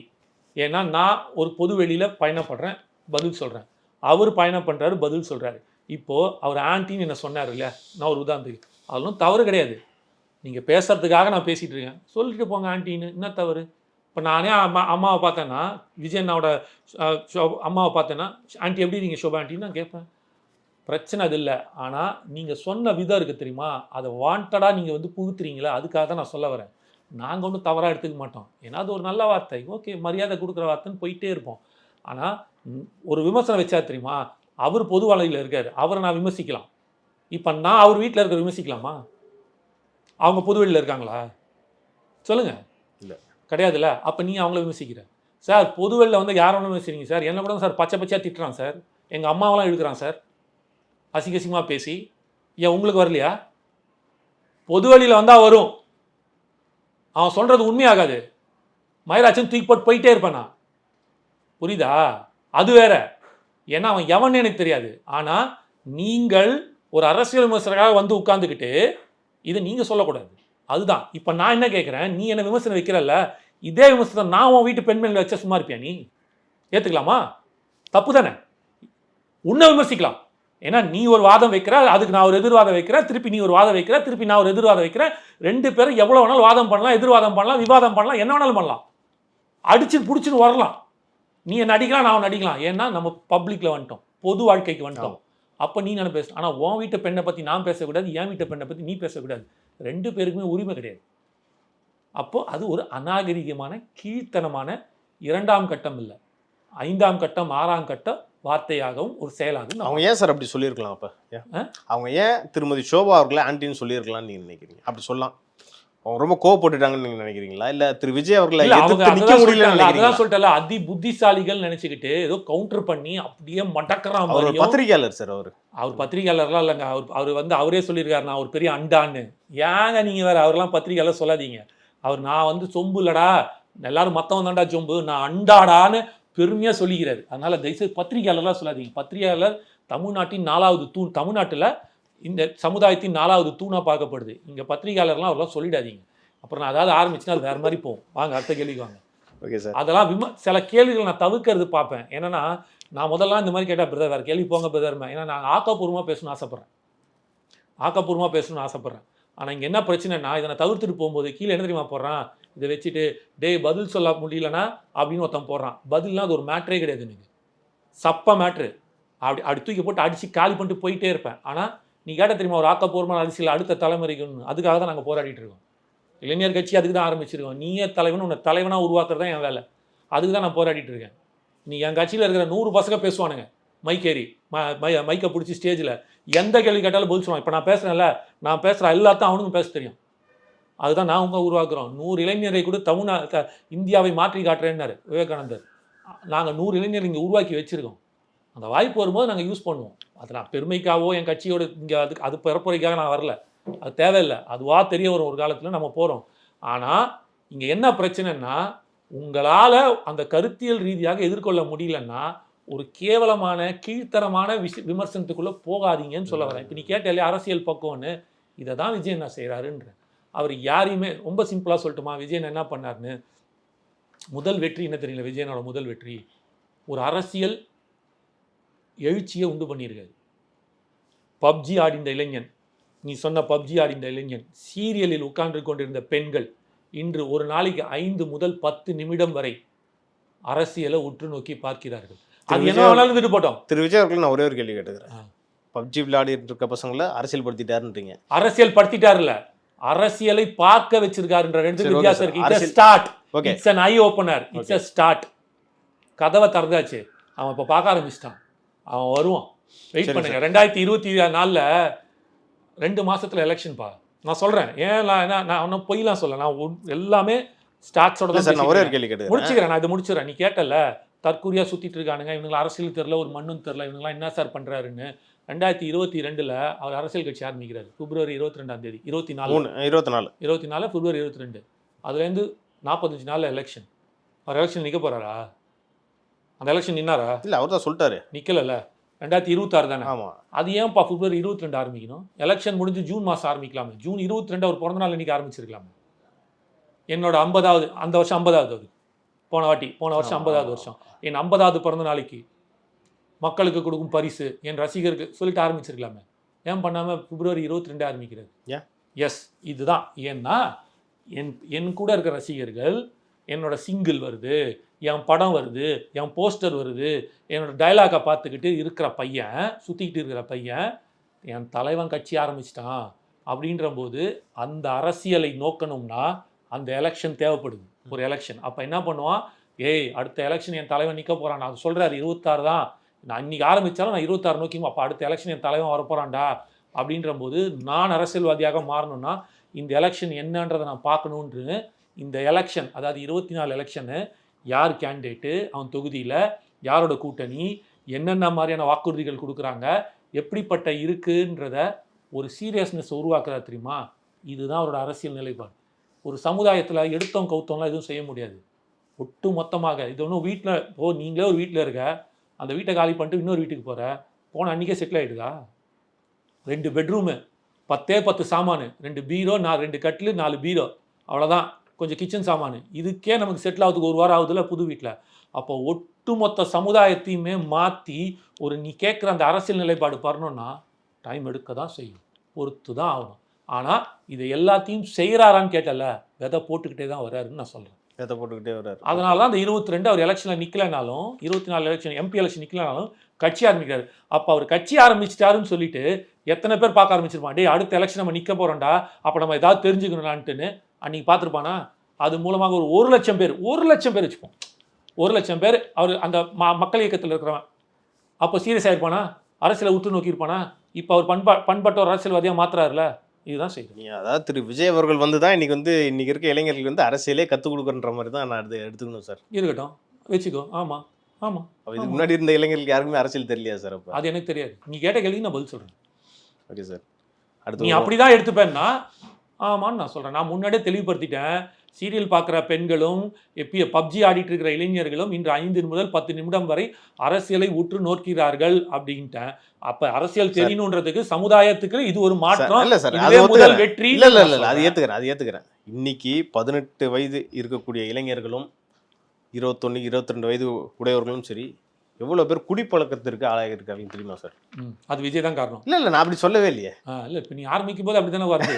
ஏன்னா நான் ஒரு பொது வெளியில பயணப்படுறேன், பதில் சொல்றேன். அவர் பயணம் பண்றாரு, பதில் சொல்றாரு. இப்போ அவர் ஆன்டின்னு என்ன சொன்னார் இல்லையா, நான் ஒரு உதாரணத்துக்கு, அதெல்லாம் தவறு கிடையாது. நீங்க பேசுறதுக்காக நான் பேசிட்டு இருக்கேன், சொல்லிட்டு போங்க ஆன்டின்னு, என்ன தவறு? இப்போ நானே அம்மாவை பார்த்தேன்னா, விஜய் அண்ணாவோட அம்மாவை பார்த்தேன்னா, ஆன்ட்டி எப்படி நீங்கள் ஷோபா ஆன்ட்டின்னு நான் கேட்பேன். பிரச்சனை அது இல்லை. ஆனால் நீங்கள் சொன்ன விதம் இருக்குது தெரியுமா, அதை வாண்டடாக நீங்கள் வந்து புகுத்துறீங்களா, அதுக்காக தான் நான் சொல்ல வரேன். நாங்கள் ஒன்றும் தவறாக எடுத்துக்க மாட்டோம், ஏன்னா அது ஒரு நல்ல வார்த்தை, ஓகே, மரியாதை கொடுக்குற வார்த்தைன்னு போயிட்டே இருப்போம். ஆனால் ஒரு விமர்சனம் வச்சா தெரியுமா, அவர் பொது வாழ்க்கையில் இருக்கார், அவரை நான் விமர்சிக்கலாம். இப்போ நான் அவர் வீட்டில் இருக்கிற விமர்சிக்கலாமா? அவங்க பொது வெளியில் இருக்காங்களா? சொல்லுங்கள். இல்லை, கிடையாதுல்ல. அப்போ நீ அவங்கள விமர்சிக்கிற சார். பொதுவெளியில் வந்து யாரும் விமர்சிக்கிறீங்க சார், என்ன கூட சார் பச்சை பச்சையாக திட்டுறான் சார், எங்கள் அம்மாவெல்லாம் இழுக்கிறான் சார் அசிங்கசிங்கமாக பேசி. ஏன் உங்களுக்கு வரலையா? பொதுவெளியில் வந்தால் வரும், அவன் சொல்கிறது உண்மையாகாது, மயிராச்சும் தூக்கி போட்டு போயிட்டே இருப்பேன் நான், புரியுதா? அது வேற, ஏன்னா அவன் எவன்னு எனக்கு தெரியாது. ஆனால் நீங்கள் ஒரு அரசியல் விமர்சகராக வந்து உட்காந்துக்கிட்டு இதை நீங்கள் சொல்லக்கூடாது. அதுதான் இப்போ நான் என்ன கேட்குறேன், நீ என்ன விமர்சனம் வைக்கிறல்ல, இதே விமர்சனம் நான் உன் வீட்டு பெண்மணியில் வச்சா சும்மா இருப்பியா? நீ ஏற்றுக்கலாமா? தப்பு தானே. உன்னை விமர்சிக்கலாம், ஏன்னா நீ ஒரு வாதம் வைக்கிற, அதுக்கு நான் ஒரு எதிர்வாதம் வைக்கிறேன், திருப்பி நீ ஒரு வாதம் வைக்கிற, திருப்பி நான் ஒரு எதிர்வாதம் வைக்கிறேன். ரெண்டு பேரும் எவ்வளோ வேணாலும் வாதம் பண்ணலாம், எதிர்வாதம் பண்ணலாம், விவாதம் பண்ணலாம், என்ன வேணாலும் பண்ணலாம், அடிச்சு பிடிச்சின்னு வரலாம். நீ என்ன அடிக்கலாம், நான் ஒன்று அடிக்கலாம், ஏன்னா நம்ம பப்ளிக்கில் வந்துட்டோம், பொது வாழ்க்கைக்கு வந்துட்டோம். அப்போ நீ என்ன பேச, ஆனால் உன் வீட்டு பெண்ணை பற்றி நான் பேசக்கூடாது, என் வீட்டு பெண்ணை பற்றி நீ பேசக்கூடாது, ரெண்டு பேருக்குமே உரிமை கிடையாது. அப்போ அது ஒரு அநாகரிகமான கீழ்த்தனமான 2ஆம் கட்டம் இல்லை, 5ஆம் கட்டம் 6ஆம் கட்டம் வார்த்தையாகவும் ஒரு செயலாகவும். அவங்க ஏன் சார் அப்படி சொல்லியிருக்கலாம்? அப்போ அவங்க ஏன் திருமதி ஷோபா அவர்களை ஆன்டின்னு சொல்லியிருக்கலாம்னு நீங்கள் நினைக்கிறீங்க? அப்படி சொல்லலாம், அவங்க ரொம்ப கோவப்பட்டுட்டாங்கன்னு நீங்கள் நினைக்கிறீங்களா? இல்லை திரு விஜய் அவர்களை நிற்க முடியல? அதான் சொல்லிட்டல, அதி புத்திசாலிகள் நினைச்சுக்கிட்டு ஏதோ கவுண்டர் பண்ணி அப்படியே மடக்கிறான். அவர் பத்திரிகையாளர் சார், அவர் பத்திரிகையாளர்லாம் இல்லைங்க. அவர் வந்து அவரே சொல்லியிருக்காரு, நான் ஒரு பெரிய அண்டான்னு. ஏங்க நீங்கள் வேறு அவரெல்லாம் பத்திரிகையாளர் சொல்லாதீங்க. நான் வந்து சொம்பு இல்லடா, எல்லாரும் மற்றவன் தான்டா சொம்பு, நான் அண்டாடான்னு பெருமையாக சொல்லிக்கிறாரு. அதனால் தயவுசெய்து பத்திரிகையாளர்லாம் சொல்லாதீங்க. பத்திரிகையாளர் தமிழ்நாட்டின் 4வது தூண், தமிழ்நாட்டில் இந்த சமுதாயத்தின் 4வது தூணாக பார்க்கப்படுது. இங்கே பத்திரிகையாளர்லாம் அவரெல்லாம் சொல்லிடாதீங்க. அப்புறம் நான் அதாவது ஆரம்பிச்சுன்னா அது வேறு மாதிரி போகும். வாங்க அடுத்த கேள்விக்கு வாங்க. Okay sir. அதெல்லாம் சில கேள்விகள் நான் தவிர்க்கிறது பார்ப்பேன். ஏன்னா நான் முதல்ல இந்த மாதிரி கேட்டால் பிரதர் வேறு கேள்வி போங்க பிரதர், ஏன்னா நான் ஆக்கப்பூர்வமாக பேசணும்னு ஆசைப்பட்றேன். ஆனால் இங்கே என்ன பிரச்சனைனா, இதை நான் தவிர்த்துட்டு போகும்போது கீழே என்ன தெரியுமா போடுறான், இதை வச்சுட்டு டே பதில் சொல்ல முடியலன்னா அப்படின்னு ஒருத்தன் போடுறான். பதில்னா அது ஒரு மேட்ரே கிடையாது, எனக்கு சப்ப மேட்ரு. அப்படி தூக்கி போட்டு அடித்து காலி பண்ணிட்டு போயிட்டே இருப்பேன். ஆனால் நீ கேட்ட தெரியுமா, ஒரு ஆக்கப்பூர்வமான அரசியல் அடுத்த தலைமுறைக்கு, அதுக்காக தான் நாங்கள் போராடிட்டு இருக்கோம். இளைஞர் கட்சி அதுக்கு தான் ஆரம்பிச்சிருக்கோம். நீயே தலைவன், உன்னை தலைவனாக உருவாக்குறது தான் என் வேலை, அதுக்கு தான் நான் போராடிட்டு இருக்கேன். நீ என் கட்சியில் இருக்கிற 100 பசங்க பேசுவானுங்க, மைக்கேறி மைக்கை பிடிச்சி ஸ்டேஜில் எந்த கேள்வி கேட்டாலும் பதில் சொல்லுவான். இப்போ நான் பேசுகிறேன்ல, நான் பேசுகிற எல்லாத்தையும் அவனுக்கும் பேச தெரியும். அதுதான் நான் உருவாக்குறோம். 100 இளைஞரை கூட இந்தியாவை மாற்றி காட்டுறேன்னாரு விவேகானந்தர். நாங்கள் 100 இளைஞர் இங்கே உருவாக்கி வச்சுருக்கோம். அந்த வாய்ப்பு வரும்போது நாங்கள் யூஸ் பண்ணுவோம். அது நான் பெருமைக்காகவோ என் கட்சியோட இங்கே அது பரப்புரைக்காக நான் வரல, அது தேவையில்லை. அதுவாக தெரிய வரும் ஒரு காலத்தில், நம்ம போகிறோம். ஆனால் இங்கே என்ன பிரச்சனைன்னா, உங்களால் அந்த கருத்தியல் ரீதியாக எதிர்கொள்ள முடியலன்னா ஒரு கேவலமான கீழ்த்தரமான விமர்சனத்துக்குள்ளே போகாதீங்கன்னு சொல்ல வரேன். இப்போ நீ கேட்டாலே அரசியல் பக்கம்னு, இதை தான் விஜய் என்ன செய்கிறாருன்ற. அவர் யாரையுமே, ரொம்ப சிம்பிளாக சொல்லட்டுமா, விஜயன் என்ன பண்ணார்னு, முதல் வெற்றி என்ன தெரியல, விஜயனோட முதல் வெற்றி ஒரு அரசியல் எழுச்சியை உண்டு பண்ணியிருக்காரு. பப்ஜி ஆடிந்த இளைஞன், நீ சொன்ன பப்ஜி ஆடிந்த இளைஞன், சீரியலில் உட்கார்ந்து கொண்டிருந்த பெண்கள் இன்று ஒரு நாளைக்கு 5 முதல் 10 நிமிடம் வரை அரசியலை உற்று நோக்கி பார்க்கிறார்கள். அது என்ன வேணாலும் விட்டு போட்டோம். திரு விஜய் அவர்கள் நான் ஒரே ஒரு கேள்வி கேட்டுக்கிறேன். பப்ஜி விளையாடி இருக்க பசங்களை அரசியல் படுத்திட்டாருன்றீங்க. அரசியல் படுத்திட்டாருல, அரசியலை பார்க்க வச்சிருக்காருன்ற ரெண்டு வித்தியாசம் இருக்கு. It's start, it's an eye opener, it's a start. கதவை திறந்தாச்சு, அவன் இப்போ பார்க்க ஆரம்பிச்சிட்டான், அவன் வருவான், வெயிட் பண்ணுங்க. 2024 2 மாசத்துல எலெக்ஷன் பா. நான் சொல்றேன், ஏன் நான் ஒன்றும் பொய்லாம் சொல்ல, நான் எல்லாமே ஸ்டார்ட்ஸோட தான் ஒரே ஒரு கேள்வி கேட்டு முடிச்சுக்கிறேன். நான் இதை முடிச்சுறேன். நீ கேட்டல, தற்கூரியா சுத்திட்டு இருக்கானுங்க, இவனுங்களை அரசியல் தெரியல, ஒரு மண்ணும் தெரியல, இவங்களாம் என்ன சார் பண்றாருன்னு. 2022 அவர் அரசியல் கட்சி ஆரம்பிக்கிறார். பிப்ரவரி 22 24 24 பிப்ரவரி 22. அதுலேருந்து 45 நாளில் எலெக்ஷன். அவர் எலெக்ஷன் நிற்க போகிறாரா? அந்த எலெக்ஷன் நின்னாரா? இல்லை, அவர் தான் சொல்லிட்டாரு. நிற்கல. 2026 தானே. ஆமாம். அது ஏன்ப்பா பிப்ரவரி 22 ஆரம்பிக்கணும்? எலெக்ஷன் முடிஞ்சு ஜூன் மாதம் ஆரம்பிக்கலாமே. ஜூன் 22 அவர் பிறந்த நாள் இன்னைக்கு ஆரம்பிச்சிருக்கலாமே. என்னோட 50வது, அந்த வருஷம் 50வது, அது போன வருஷம் 50வது வருஷம், என் 50வது பிறந்த நாளைக்கு மக்களுக்கு கொடுக்கும் பரிசு என் ரசிகருக்கு சொல்லிட்டு ஆரம்பிச்சிருக்கலாமே. ஏன் பண்ணாமல் பிப்ரவரி 22 ஆரம்பிக்கிறது? எஸ், இதுதான். ஏன்னா என் கூட இருக்கிற ரசிகர்கள் என்னோட சிங்கிள் வருது, என் படம் வருது, என் போஸ்டர் வருது, என்னோட டைலாகை பார்த்துக்கிட்டு இருக்கிற பையன், சுற்றிக்கிட்டு இருக்கிற பையன், என் தலைவன் கட்சி ஆரம்பிச்சிட்டான் அப்படின்ற போது அந்த அரசியலை நோக்கணும்னா அந்த எலெக்ஷன் தேவைப்படுது. ஒரு எலெக்ஷன். அப்போ என்ன பண்ணுவான்? அடுத்த எலெக்ஷன் என் தலைவன் நிற்க போகிறான். நான் சொல்கிறாரு 26 தான், நான் இன்னைக்கு ஆரம்பித்தாலும் நான் 26 நோக்கி, அப்போ அடுத்த எலெக்ஷன் என் தலைவன் வரப்போகிறான்டா அப்படின்ற போது நான் அரசியல்வாதியாக மாறணும்னா இந்த எலெக்ஷன் என்னன்றதை நான் பார்க்கணுன்று இந்த எலெக்ஷன், அதாவது 24 எலெக்ஷனு, யார் கேண்டிடேட்டு, அவன் தொகுதியில் யாரோட கூட்டணி, என்னென்ன மாதிரியான வாக்குறுதிகள் கொடுக்குறாங்க, எப்படிப்பட்ட இருக்குன்றத ஒரு சீரியஸ்னஸ் உருவாக்குறா தெரியுமா? இதுதான் அவரோட அரசியல் நிலைப்பாடு. ஒரு சமுதாயத்தில் எடுத்தோம் கவுத்தோம்லாம் எதுவும் செய்ய முடியாது. ஒட்டு மொத்தமாக இது ஒன்றும் வீட்டில் நீங்களே ஒரு வீட்டில் இருக்க, அந்த வீட்டை காலி பண்ணிட்டு இன்னொரு வீட்டுக்கு போகிற, போன அன்றைக்கே செட்டில் ஆகிடுதா? 2 பெட்ரூமு, 10 சாமானு, 2 பீரோ, 2 கட்டில், 4 பீரோ, அவ்வளோதான். கொஞ்சம் கிச்சன் சாமானு, இதுக்கே நமக்கு செட்டில் ஆகுதுக்கு 1 வாரம் ஆகுதுல புது வீட்டில். அப்போ ஒட்டுமொத்த சமுதாயத்தையுமே மாற்றி ஒரு நீ கேட்குற அந்த அரசியல் நிலைப்பாடு பண்ணணும்னா டைம் எடுக்க தான் செய்யும், பொறுத்து தான் ஆகணும். ஆனால் இதை எல்லாத்தையும் செய்கிறாரான்னு கேட்டல, விதை போட்டுக்கிட்டே தான் வர்றாருன்னு நான் சொல்கிறேன். விதை போட்டுக்கிட்டே வர்றாரு. அதனால தான் அந்த 22 அவர் எலெக்ஷனில் நிற்கலைனாலும், 24 எலெக்ஷன் எம்பி எலெக்ஷன் நிற்கலைனாலும் கட்சி ஆரம்பிக்கிறாரு. அப்போ அவர் கட்சி ஆரம்பிச்சிட்டாருன்னு சொல்லிட்டு எத்தனை பேர் பார்க்க ஆரம்பிச்சிருப்பான், அடுத்த எலெக்ஷன் நம்ம நிற்க போகிறோம்டா, அப்போ நம்ம ஏதாவது தெரிஞ்சுக்கணும்லான்ட்டுன்னு அன்றைக்கி பார்த்துருப்பானா? அது மூலமாக ஒரு 1 லட்சம் பேர் வச்சுப்போம், 1 லட்சம் பேர் அவர் அந்த மக்கள் இயக்கத்தில் இருக்கிறவன் அப்போ சீரியஸ் ஆகிருப்பானா? அரசியலை உற்று நோக்கியிருப்பானா? இப்போ அவர் பண்பட்ட ஒரு அரசியல்வாதியாக மாற்றுறாருல, இதுதான் செய்யும். அதாவது திரு விஜய் அவர்கள் வந்து தான் இன்னைக்கு இருக்க இளைஞர்களுக்கு வந்து அரசியலே கற்றுக் கொடுக்குற மாதிரி தான் நான் எடுத்துக்கணும் சார். இருக்கட்டும், வச்சுக்கோ. ஆமாம். இதுக்கு முன்னாடி இருந்த இளைஞர்களுக்கு யாருக்குமே அரசியல் தெரியலையா சார்? அப்போ அது எனக்கு தெரியாது. நீ கேட்ட கேள்விக்கு நான் பதில் சொல்கிறேன். Okay sir. நீ அப்படிதான் எடுத்துப்பேன்னா ஆமான்னு நான் சொல்கிறேன். நான் முன்னாடியே தெளிவுபடுத்திட்டேன். சீரியல் பார்க்குற பெண்களும் பப்ஜி ஆடிட்டு இருக்கிற இளைஞர்களும் இன்று 5 முதல் 10 நிமிடம் வரை அரசியலை உற்று நோக்கிறார்கள் அப்படின்ட்டேன். அப்ப அரசியல் தெரியணுன்றதுக்கு சமுதாயத்துக்கு இது ஒரு மாற்றம். முதல் வெற்றி. அது ஏத்துக்கிறேன். இன்னைக்கு 18 வயது இருக்கக்கூடிய இளைஞர்களும் 21, 22 வயது உடையவர்களும் சரி, எவ்வளோ பேர் குடிப்பழக்கத்திற்கு ஆளாகிருக்காங்க தெரியுமா சார்? அது விஜய் தான் காரணம். இல்லை நான் அப்படி சொல்லவே இல்லையே. இல்லை, இப்போ நீ ஆரம்பிக்கும் போது அப்படி தானே வருது,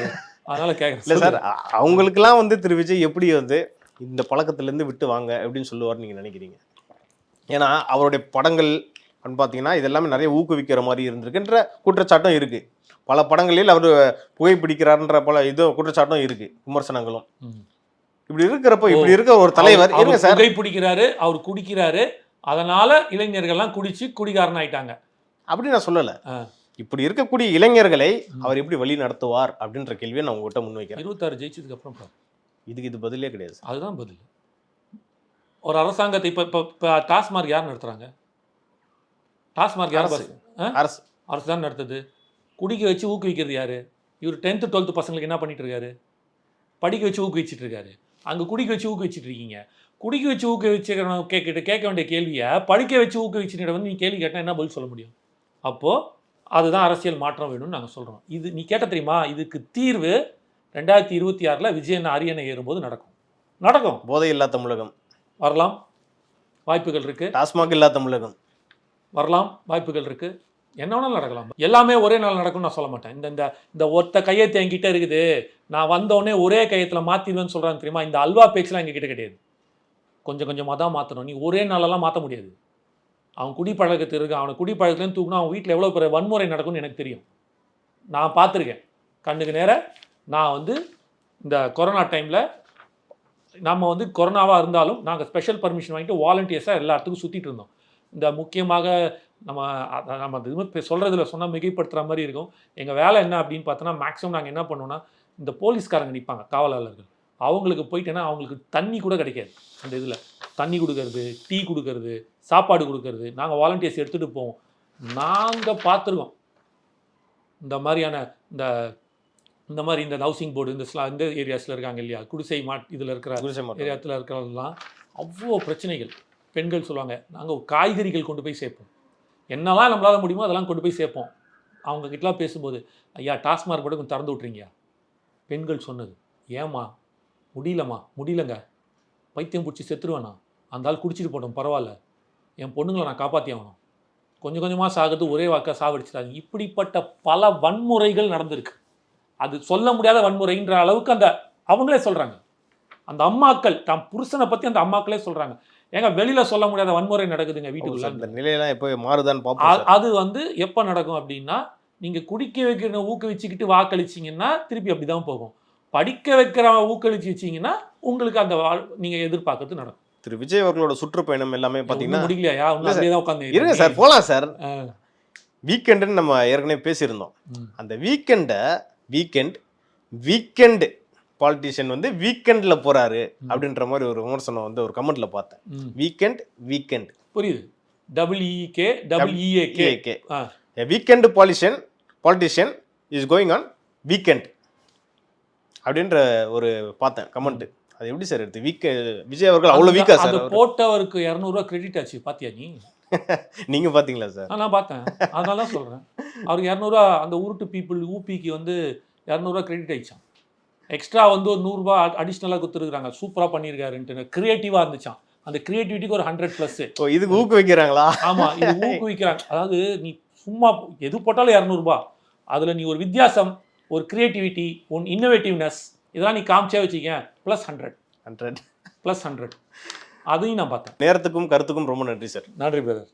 அதனால கேட்குறேன். இல்லை சார், அவங்களுக்கெல்லாம் வந்து திரு விஜய் எப்படி வந்து இந்த பழக்கத்திலேருந்து விட்டு வாங்க அப்படின்னு சொல்லுவார்னு நீங்கள் நினைக்கிறீங்க? ஏன்னா அவருடைய படங்கள் பார்த்தீங்கன்னா இதெல்லாமே நிறைய ஊக்குவிக்கிற மாதிரி இருந்திருக்குன்ற குற்றச்சாட்டும் இருக்குது. பல படங்களில் அவர் புகைப்பிடிக்கிறார்ன்ற பல குற்றச்சாட்டும் இருக்குது, விமர்சனங்களும். இப்படி இருக்கிறப்போ இப்படி இருக்க ஒரு தலைவர் புகைப்பிடிக்கிறாரு, அவர் குடிக்கிறாரு, அதனால இளைஞர்கள்லாம் குடிச்சு குடிகாரன் ஆயிட்டாங்க அப்படி நான் சொல்லலை. இப்படி இருக்கக்கூடிய இளைஞர்களை அவர் எப்படி வழி நடத்துவார் அப்படின்ற கேள்வியை நான் உங்ககிட்ட முன்வைக்கிறேன். 26 ஜெயிச்சதுக்கு அப்புறம் இது பதிலே கிடையாது. அதுதான் பதில். ஒரு அரசாங்கத்தை இப்போ டாஸ்மார்க் யார் நடத்துறாங்க? டாஸ்மார்க் யார்? அரசு தான் நடத்துது. குடிக்க வச்சு ஊக்குவிக்கிறது யாரு? இவர் 10th 12th பசங்களுக்கு என்ன பண்ணிட்டு இருக்காரு? படிக்க வச்சு ஊக்குவிச்சுட்டு இருக்காரு. அங்கே குடிக்க வச்சு ஊக்குவிச்சுட்டு இருக்கீங்க. குடிக்க வச்சு ஊக்குவிச்சுக்கிறவங்க கேட்க வேண்டிய கேள்வியை படிக்க வச்சு ஊக்குவிச்சுட்டு வந்து நீ கேள்வி கேட்டால் என்ன பதில் சொல்ல முடியும்? அப்போது அதுதான் அரசியல் மாற்றம் வேணும்னு நாங்கள் சொல்கிறோம். இது நீ கேட்ட தெரியுமா? இதுக்கு தீர்வு 2026 விஜயன் அரியணை ஏறும்போது நடக்கும். போதை இல்லா தமிழகம் வரலாம், வாய்ப்புகள் இருக்குது. டாஸ்மாக் இல்லா தமிழகம் வரலாம், வாய்ப்புகள் இருக்குது. என்ன வேணாலும் நடக்கலாம். எல்லாமே ஒரே நாள் நடக்கும்னு நான் சொல்ல மாட்டேன். இந்த ஒத்த கையெழுத்து என்கிட்ட இருக்குது, நான் வந்தோடனே ஒரே கையத்தில் மாற்றிடுவேன்னு சொல்கிறாங்க தெரியுமா? இந்த அல்வா பேக்ஸ்லாம் எங்ககிட்ட கிடையாது. கொஞ்சம் கொஞ்சமாக தான் மாற்றணும். நீ ஒரே நாளெல்லாம் மாற்ற முடியாது. அவன் குடிப்பழக்கத்தில் இருக்கு, அவனை குடிப்பழக்கத்துலேருந்து தூக்கணும், அவன் வீட்டில் எவ்வளோ பெரிய வன்முறை நடக்கும்னு எனக்கு தெரியும். நான் பார்த்துருக்கேன் கண்ணுக்கு நேர. நான் வந்து இந்த கொரோனா டைமில் நம்ம வந்து கொரோனாவாக இருந்தாலும் நாங்கள் ஸ்பெஷல் பர்மிஷன் வாங்கிட்டு வாலண்டியர்ஸாக எல்லா இடத்துக்கும் சுற்றிட்டு இருந்தோம். இந்த முக்கியமாக நம்ம இது சொல்கிறதுல சொன்னால் மிகைப்படுத்துகிற மாதிரி இருக்கும். எங்கள் வேலை என்ன அப்படின்னு பார்த்தோன்னா, மேக்ஸிமம் நாங்கள் என்ன பண்ணுவோன்னா, இந்த போலீஸ்காரங்க நிற்பாங்க, காவலாளர்கள், அவங்களுக்கு போயிட்டேன்னா அவங்களுக்கு தண்ணி கூட கிடைக்காது. அந்த இதில் தண்ணி கொடுக்கறது, டீ கொடுக்கறது, சாப்பாடு கொடுக்கறது, நாங்கள் வாலண்டியர்ஸ் எடுத்துகிட்டு போவோம். நாங்கள் பார்த்துருக்கோம். இந்த மாதிரியான இந்த மாதிரி இந்த ஹவுசிங் போர்டு இந்த ஏரியாஸில் இருக்காங்க இல்லையா, குடிசை இதில் இருக்கிற ஏரியாத்தில் இருக்கிறதெல்லாம் அவ்வளோ பிரச்சனைகள். பெண்கள் சொல்லுவாங்க, நாங்கள் காய்கறிகள் கொண்டு போய் சேர்ப்போம், என்னெல்லாம் நம்மளால் முடியுமோ அதெல்லாம் கொண்டு போய் சேர்ப்போம். அவங்கக்கிட்டலாம் பேசும்போது, ஐயா டாஸ்மார்க் மட்டும் கொஞ்சம் திறந்து விட்றீங்க. பெண்கள் சொன்னது, ஏம்மா முடியலங்க, பைத்தியம் பிடிச்சி செத்துருவேண்ணா, அந்த ஆள் குடிச்சிட்டு போட்டோம் பரவாயில்ல, என் பொண்ணுங்களை நான் காப்பாற்றி ஆகணும், கொஞ்சம் கொஞ்சமாக சாகுது, ஒரே வாக்கா சாவடிச்சிட்டாங்க. இப்படிப்பட்ட பல வன்முறைகள் நடந்திருக்கு. அது சொல்ல முடியாத வன்முறைன்ற அளவுக்கு அவங்களே சொல்கிறாங்க. அந்த அம்மாக்கள் தம் புருஷனை பற்றி அந்த அம்மாக்களே சொல்கிறாங்க, ஏங்க வெளியில் சொல்ல முடியாத வன்முறை நடக்குதுங்க வீட்டுக்குள்ள. இந்த நிலையெல்லாம் எப்போ மாறுதான்னு பார்ப்போம். அது எப்போ நடக்கும் அப்படின்னா, நீங்கள் குடிக்க வைக்கிற ஊக்குவிச்சுக்கிட்டு வாக்களிச்சிங்கன்னா திருப்பி அப்படி தான் போகும். படிக்க வைக்கிற ஊக்களிச்சு வச்சிங்கன்னா உங்களுக்கு நீங்கள் எதிர்பார்க்கறது நடக்கும். திரு விஜய் அவர்களோட சுற்றுப்பயணம் எல்லாமே பார்த்தீங்கன்னா முடியலையா, அப்படியே தான் உட்காந்து இருங்க சார், போகலாம் சார். வீக்கெண்டுன்னு நம்ம ஏற்கனவே பேசியிருந்தோம். அந்த வீக்கெண்ட் பாலிட்டிஷியன் வந்து வீக்கெண்ட்ல போறாரு அப்படின்ற மாதிரி ஒரு விமர்சனம் வந்து ஒரு கமெண்ட்ல பார்த்தேன். வீக்கெண்ட் புரியுது, WEAK weekend politician is going on weekend அப்படின்ற ஒரு பார்த்தேன் கமெண்ட். அது எப்படி சார் எடுத்து விஜய் அவர்கள் அவ்வளவு வீக்கா சார்? போட்டவருக்கு 200 ரூபா கிரெடிட் ஆச்சு, பாத்தியா நீ? நீங்க பாத்தீங்களா சார்? நான் பார்த்தேன், அதனால தான் சொல்றேன். அவருக்கு 200 ரூபா அந்த உருட்டு பீப்புள் ஊபிக்கு வந்து 200 ரூபா கிரெடிட் ஆயிடுச்சான். எக்ஸ்ட்ரா வந்து ஒரு 100 ரூபா அடிஷ்னலாக கொடுத்துருக்காங்க, சூப்பரா பண்ணியிருக்காருன்ட்டு கிரியேட்டிவா இருந்துச்சான். அந்த கிரியேட்டிவிட்டிக்கு ஒரு 100+. இதுக்கு ஊக்குவிக்கிறாங்களா? ஆமா, இது ஊக்குவிக்கிறாங்க. அதாவது நீ சும்மா எது போட்டாலும் 200 ரூபா, அதுல நீ ஒரு வித்தியாசம், ஒரு கிரியேட்டிவிட்டி, ஒன் இன்னோவேட்டிவ்னஸ், இதெல்லாம் நீ காமிச்சே வச்சுக்க, +100 அதையும் நான் பார்த்தேன். நேரத்துக்கும் கருத்துக்கும் ரொம்ப நன்றி சார். நன்றி பிரதர்.